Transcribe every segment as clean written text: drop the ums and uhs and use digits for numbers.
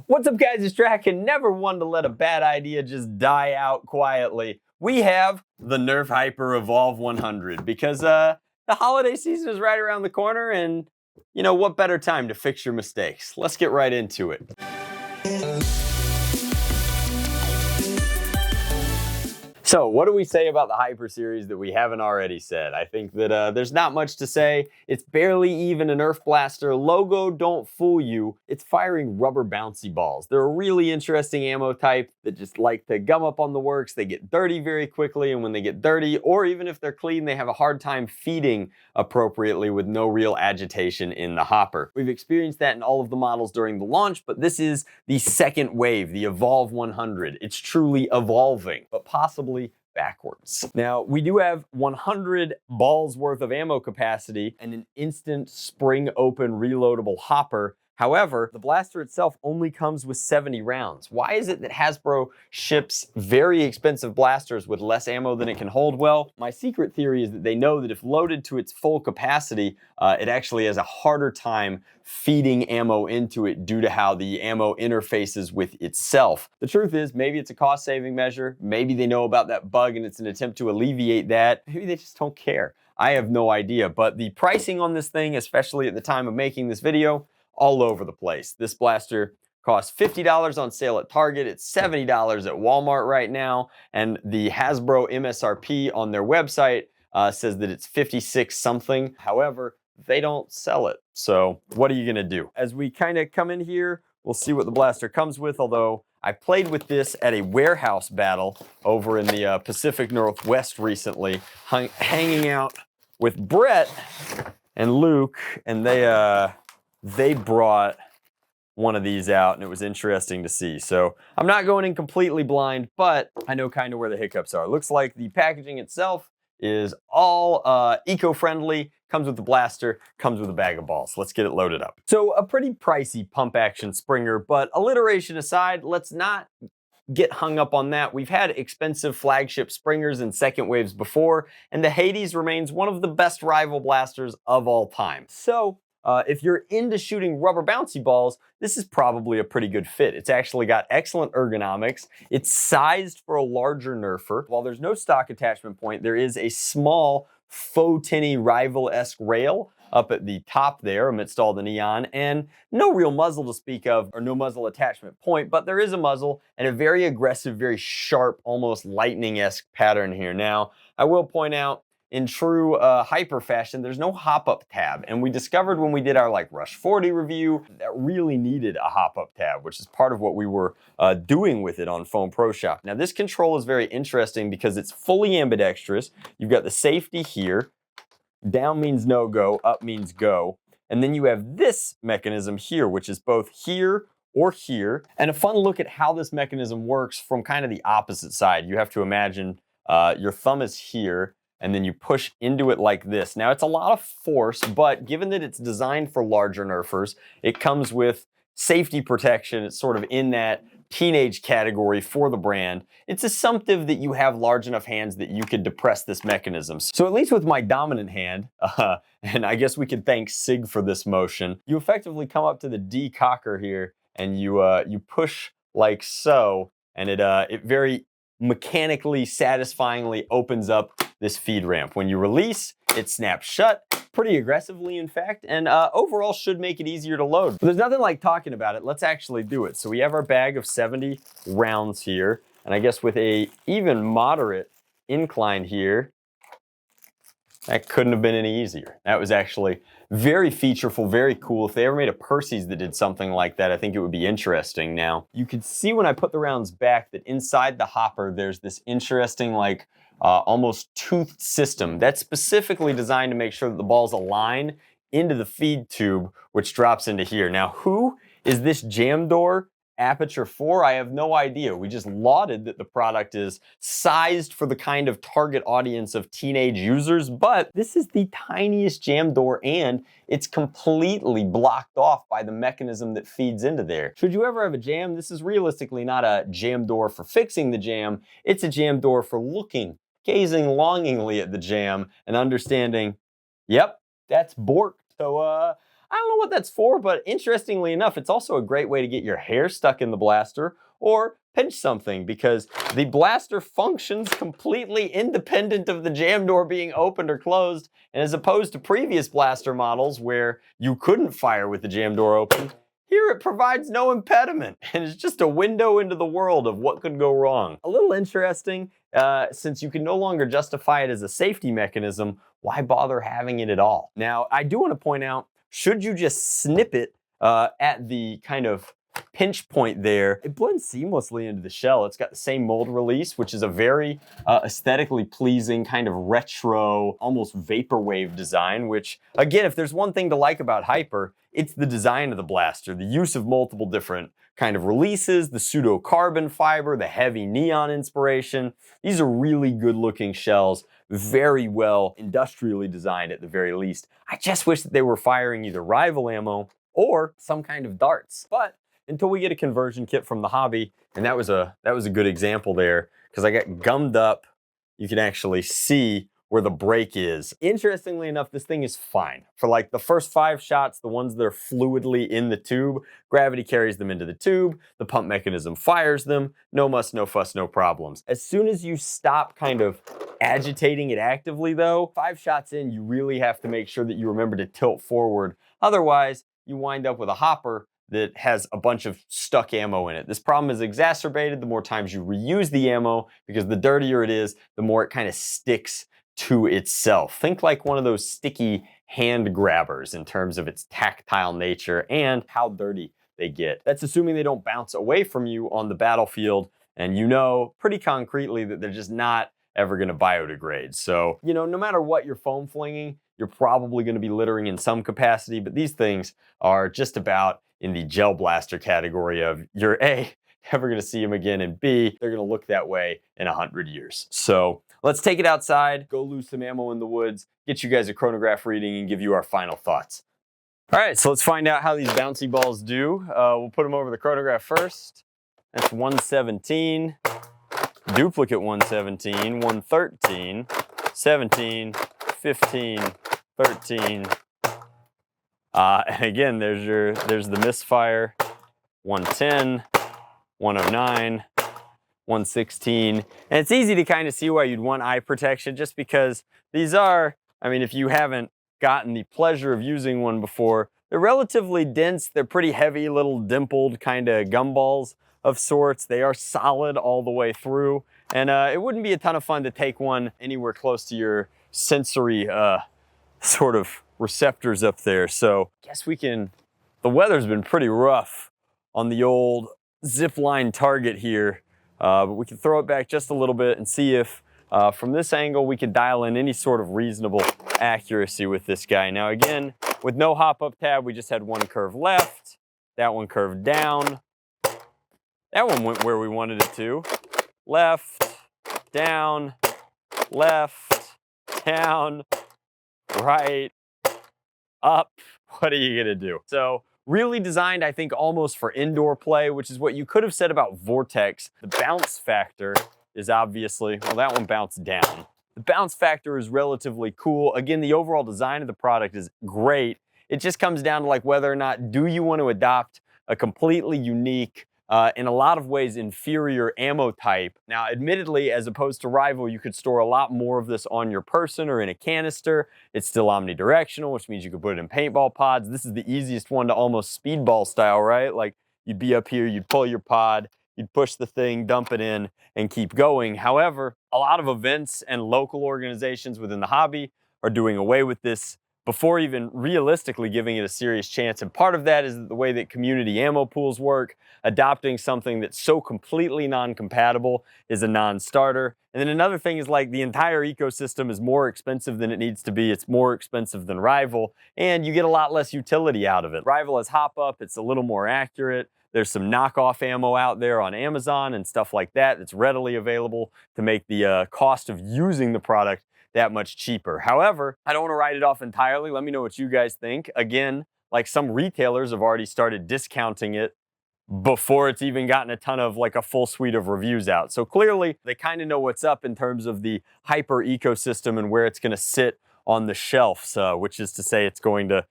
What's up, guys? It's Drac, and never one to let a bad idea just die out quietly. We have the NERF Hyper Evolve-100 because the holiday season is right around the corner, and you know what better time to fix your mistakes? Let's get right into it. So what do we say about the Hyper series that we haven't already said? I think that there's not much to say. It's barely even a Nerf blaster. Logo, don't fool you. It's firing rubber bouncy balls. They're a really interesting ammo type that just like to gum up on the works. They get dirty very quickly, and when they get dirty, or even if they're clean, they have a hard time feeding appropriately with no real agitation in the hopper. We've experienced that in all of the models during the launch, but this is the second wave, the Evolve-100. It's truly evolving, but possibly backwards. Now, we do have 100 balls worth of ammo capacity and an instant spring open reloadable hopper. However, the blaster itself only comes with 70 rounds. Why is it that Hasbro ships very expensive blasters with less ammo than it can hold? Well, my secret theory is that they know that if loaded to its full capacity, it actually has a harder time feeding ammo into it due to how the ammo interfaces with itself. The truth is, maybe it's a cost-saving measure. Maybe they know about that bug and it's an attempt to alleviate that. Maybe they just don't care. I have no idea, but the pricing on this thing, especially at the time of making this video, all over the place. This blaster costs $50 on sale at Target. It's $70 at Walmart right now. And the Hasbro MSRP on their website says that it's 56 something. However, they don't sell it. So what are you gonna do? As we kind of come in here, we'll see what the blaster comes with, although I played with this at a warehouse battle over in the Pacific Northwest recently, hanging out with Brett and Luke, and they brought one of these out, and it was interesting to see. So I'm not going in completely blind, but I know kind of where the hiccups are. Looks like the packaging itself is all eco-friendly, comes with the blaster, comes with a bag of balls. Let's get it loaded up. So a pretty pricey pump action Springer, but alliteration aside, let's not get hung up on that. We've had expensive flagship Springers and second waves before, and the Hades remains one of the best rival blasters of all time. So if you're into shooting rubber bouncy balls, this is probably a pretty good fit. It's actually got excellent ergonomics. It's sized for a larger Nerfer. While there's no stock attachment point, there is a small faux tinny rival-esque rail up at the top there amidst all the neon, and no real muzzle to speak of, or no muzzle attachment point, but there is a muzzle and a very aggressive, very sharp, almost lightning-esque pattern here. Now, I will point out, in true Hyper fashion, there's no hop-up tab. And we discovered when we did our Rush 40 review that really needed a hop-up tab, which is part of what we were doing with it on Foam Pro Shop. Now this control is very interesting because it's fully ambidextrous. You've got the safety here. Down means no go, up means go. And then you have this mechanism here, which is both here or here. And a fun look at how this mechanism works from kind of the opposite side. You have to imagine your thumb is here, and then you push into it like this. Now, it's a lot of force, but given that it's designed for larger Nerfers, it comes with safety protection. It's sort of in that teenage category for the brand. It's assumptive that you have large enough hands that you could depress this mechanism. So at least with my dominant hand, and I guess we could thank SIG for this motion, you effectively come up to the D cocker here, and you push like so, and it very mechanically, satisfyingly opens up this feed ramp. When you release, it snaps shut, pretty aggressively in fact, and overall should make it easier to load. But there's nothing like talking about it. Let's actually do it. So we have our bag of 70 rounds here, and I guess with a even moderate incline here, that couldn't have been any easier. That was actually very featureful, very cool. If they ever made a Percy's that did something like that, I think it would be interesting. Now, you can see when I put the rounds back that inside the hopper, there's this interesting almost toothed system that's specifically designed to make sure that the balls align into the feed tube, which drops into here. Now, who is this jam door aperture for? I have no idea. We just lauded that the product is sized for the kind of target audience of teenage users, but this is the tiniest jam door and it's completely blocked off by the mechanism that feeds into there. Should you ever have a jam, this is realistically not a jam door for fixing the jam. It's a jam door for looking, gazing longingly at the jam and understanding, yep, that's borked. So I don't know what that's for, but interestingly enough, it's also a great way to get your hair stuck in the blaster or pinch something, because the blaster functions completely independent of the jam door being opened or closed. And as opposed to previous blaster models where you couldn't fire with the jam door open, here it provides no impediment, and it's just a window into the world of what could go wrong. A little interesting, since you can no longer justify it as a safety mechanism, why bother having it at all? Now, I do want to point out, should you just snip it at the kind of pinch point there, it blends seamlessly into the shell. It's got the same mold release, which is a very aesthetically pleasing kind of retro, almost vaporwave design, which, again, if there's one thing to like about Hyper, it's the design of the blaster, the use of multiple different kind of releases, the pseudo carbon fiber, the heavy neon inspiration. These are really good looking shells, very well industrially designed at the very least. I just wish that they were firing either rival ammo or some kind of darts. But until we get a conversion kit from the hobby, and that was a good example there, because I got gummed up. You can actually see where the break is. Interestingly enough, this thing is fine. For like the first 5 shots, the ones that are fluidly in the tube, gravity carries them into the tube, the pump mechanism fires them, no muss, no fuss, no problems. As soon as you stop kind of agitating it actively though, 5 shots in, you really have to make sure that you remember to tilt forward. Otherwise, you wind up with a hopper that has a bunch of stuck ammo in it. This problem is exacerbated the more times you reuse the ammo, because the dirtier it is, the more it kind of sticks to itself. Think like one of those sticky hand grabbers in terms of its tactile nature and how dirty they get. That's assuming they don't bounce away from you on the battlefield, and you know pretty concretely that they're just not ever going to biodegrade. So, you know, no matter what you're foam flinging, you're probably going to be littering in some capacity, but these things are just about in the gel blaster category of you're A, never going to see them again, and B, they're going to look that way in 100 years. So let's take it outside, go lose some ammo in the woods, get you guys a chronograph reading, and give you our final thoughts. All right, so let's find out how these bouncy balls do. We'll put them over the chronograph first. That's 117, duplicate 117, 113, 17, 15, 13. And again, there's the misfire, 110, 109, 116. And it's easy to kind of see why you'd want eye protection, just because these are, I mean, if you haven't gotten the pleasure of using one before, they're relatively dense. They're pretty heavy, little dimpled kind of gumballs of sorts. They are solid all the way through. And it wouldn't be a ton of fun to take one anywhere close to your sensory sort of receptors up there. So I guess we can, the weather's been pretty rough on the old zip line target here, but we can throw it back just a little bit and see if from this angle we can dial in any sort of reasonable accuracy with this guy. Now again, with no hop up tab, we just had one curve left, that one curved down, that one went where we wanted it to, left, down, right, up. What are you gonna do? So really designed, I think, almost for indoor play, which is what you could have said about Vortex. The bounce factor is obviously, well, that one bounced down. The bounce factor is relatively cool. Again, the overall design of the product is great. It just comes down to like whether or not do you want to adopt a completely unique, in a lot of ways inferior ammo type. Now, admittedly, as opposed to Rival, you could store a lot more of this on your person or in a canister. It's still omnidirectional, which means you could put it in paintball pods. This is the easiest one to almost speedball style, right? Like you'd be up here, you'd pull your pod, you'd push the thing, dump it in, and keep going. However, a lot of events and local organizations within the hobby are doing away with this before even realistically giving it a serious chance. And part of that is the way that community ammo pools work. Adopting something that's so completely non-compatible is a non-starter. And then another thing is like the entire ecosystem is more expensive than it needs to be. It's more expensive than Rival, and you get a lot less utility out of it. Rival has hop up, it's a little more accurate. There's some knockoff ammo out there on Amazon and stuff like that that's readily available to make the cost of using the product that much cheaper. However, I don't want to write it off entirely. Let me know what you guys think. Again, like some retailers have already started discounting it before it's even gotten a ton of like a full suite of reviews out. So clearly they kind of know what's up in terms of the Hyper ecosystem and where it's going to sit on the shelves, which is to say it's going to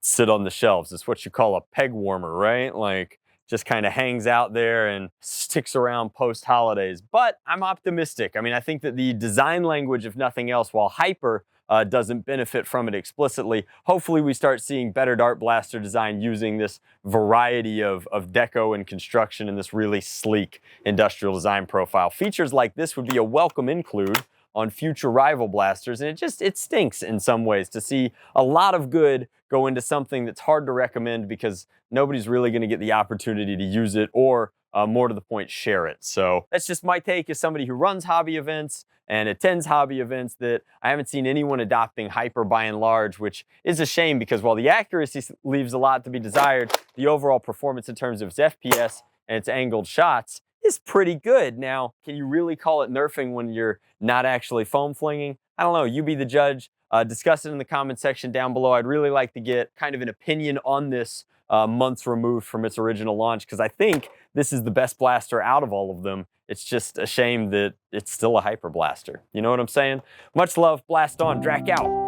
sit on the shelves. It's what you call a peg warmer, right? Like, just kind of hangs out there and sticks around post-holidays. But I'm optimistic. I mean, I think that the design language, if nothing else, while hyper doesn't benefit from it explicitly, hopefully we start seeing better dart blaster design using this variety of deco and construction and this really sleek industrial design profile. Features like this would be a welcome include on future rival blasters, and it stinks in some ways to see a lot of good go into something that's hard to recommend because nobody's really going to get the opportunity to use it or more to the point, share it. So that's just my take as somebody who runs hobby events and attends hobby events, that I haven't seen anyone adopting hyper by and large, which is a shame because while the accuracy leaves a lot to be desired, the overall performance in terms of its FPS and its angled shots is pretty good. Now, can you really call it nerfing when you're not actually foam flinging? I don't know, you be the judge. Discuss it in the comment section down below. I'd really like to get kind of an opinion on this months removed from its original launch, because I think this is the best blaster out of all of them. It's just a shame that it's still a hyper blaster. You know what I'm saying? Much love, blast on, Drac out.